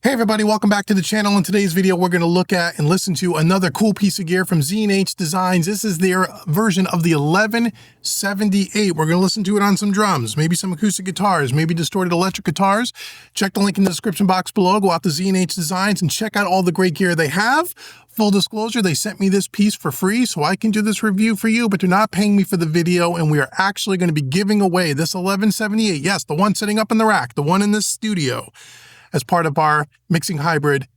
Hey everybody, welcome back to the channel. In today's video, we're going to look at and listen to another cool piece of gear from Z&H Designs. This is their version of the 1178. We're going to listen to it on some drums, maybe some acoustic guitars, maybe distorted electric guitars. Check the link in the description box below. Go out to Z&H Designs and check out all the great gear they have. Full disclosure, they sent me this piece for free so I can do this review for you, but they're not paying me for the video, and we are actually going to be giving away this 1178. Yes, the one sitting up in the rack, the one in this studio, as part of our Mixing Hybrid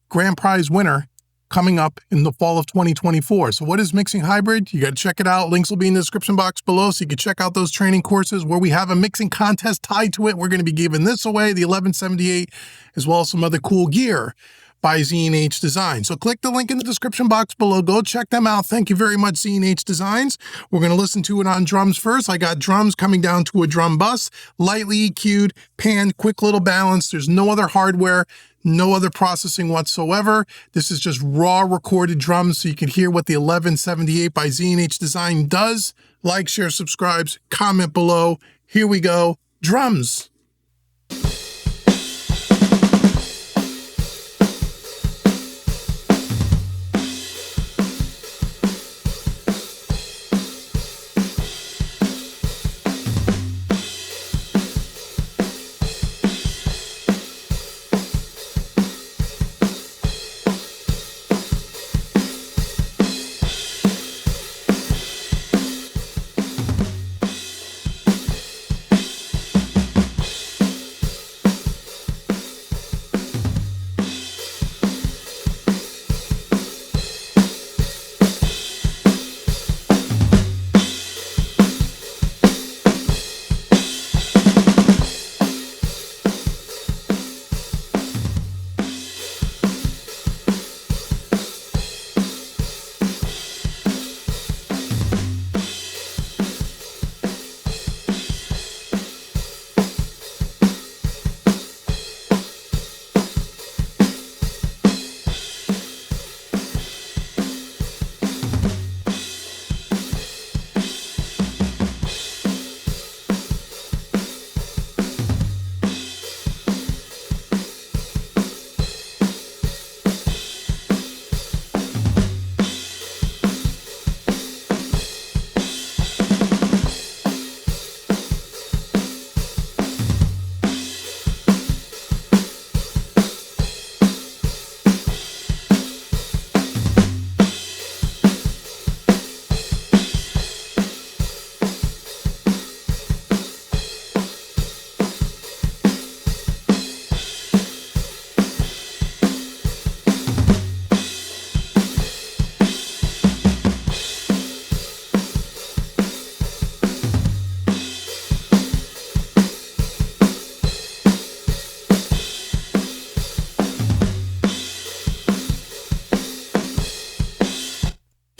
Grand Prize winner coming up in the fall of 2024. So what is Mixing Hybrid? You got to check it out. Links will be in the description box below so you can check out those training courses where we have a mixing contest tied to it. We're going to be giving this away, the 1178, as well as some other cool gear by Z&H Designs. So click the link in the description box below. Go check them out. Thank you very much, Z&H Designs. We're going to listen to it on drums first. I got drums coming down to a drum bus, lightly EQ'd, panned, quick little balance. There's no other hardware, no other processing whatsoever. This is just raw recorded drums so you can hear what the 1178 by Z&H Design does. Like, share, subscribe, comment below. Here we go. Drums.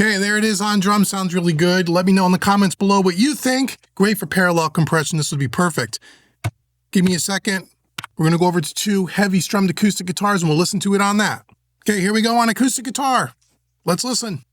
Okay, there it is on drum. Sounds really good. Let me know in the comments below what you think. Great for parallel compression. This would be perfect. Give me a second. We're going to go over to two heavy strummed acoustic guitars and we'll listen to it on that. Okay, here we go on acoustic guitar. Let's listen.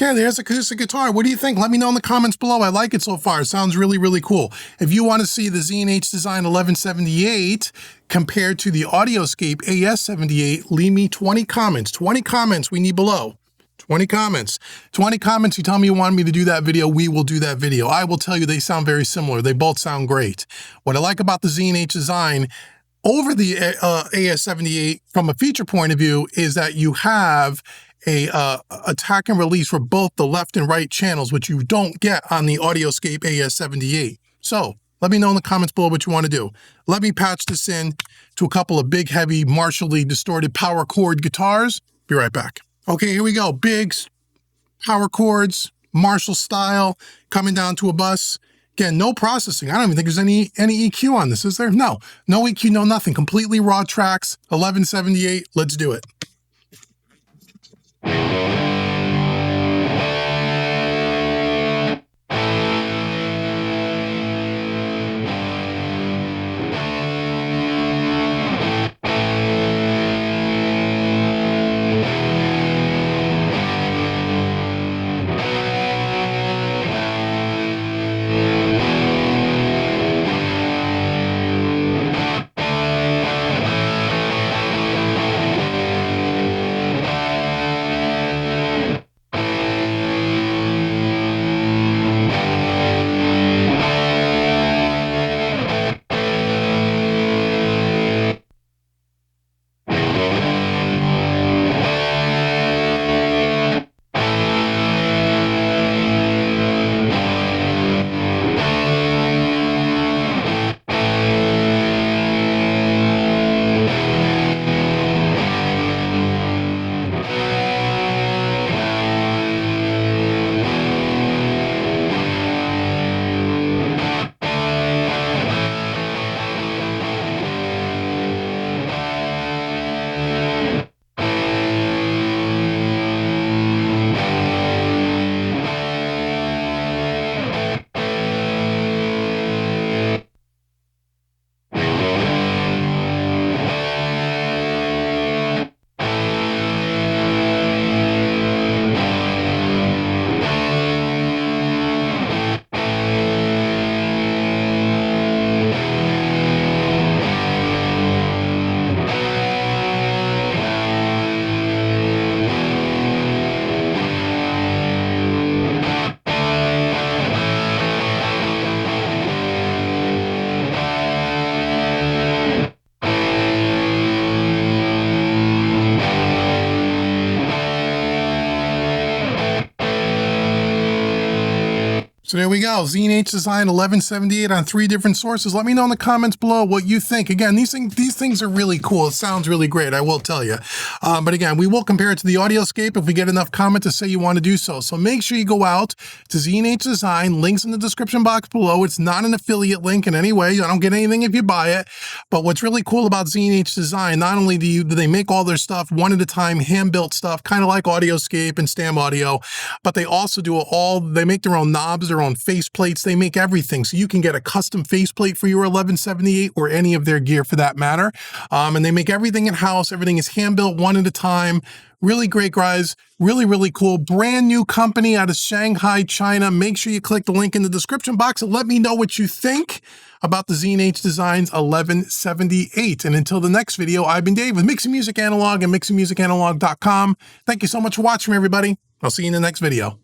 Yeah, there's acoustic guitar. What do you think? Let me know in the comments below. I like it so far. It sounds really, really cool. If you want to see the Z&H Design 1178 compared to the AudioScape AS78, leave me 20 comments. 20 comments we need below. 20 comments. 20 comments. You tell me you want me to do that video, we will do that video. I will tell you they sound very similar. They both sound great. What I like about the Z&H Design over the AS78 from a feature point of view is that you have a attack and release for both the left and right channels, which you don't get on the AudioScape AS78. So let me know in the comments below what you want to do. Let me patch this in to a couple of big, heavy, Marshall-y distorted power chord guitars. Be right back. Okay, here we go. Big power chords, Marshall style, coming down to a bus. Again, no processing. I don't even think there's any EQ on this, is there? No EQ, no nothing. Completely raw tracks, 1178. Let's do it. So there we go, Z&H Design 1178 on 3 different sources. Let me know in the comments below what you think. Again, these things are really cool. It sounds really great, I will tell you. But again, we will compare it to the AudioScape if we get enough comment to say you want to do so. So make sure you go out to Z&H Design, links in the description box below. It's not an affiliate link in any way. I don't get anything if you buy it. But what's really cool about Z&H Design, not only do they make all their stuff one at a time, hand-built stuff, kind of like AudioScape and Stam Audio, but they also do they make their own knobs, their own face plates, they make everything. So you can get a custom faceplate for your 1178 or any of their gear for that matter. And they make everything in-house. Everything is hand-built one at a time. Really great, guys. Really, really cool. Brand new company out of Shanghai, China. Make sure you click the link in the description box and let me know what you think about the Z&H Designs 1178. And until the next video, I've been Dave with Mixing Music Analog and mixingmusicanalog.com. Thank you so much for watching, everybody. I'll see you in the next video.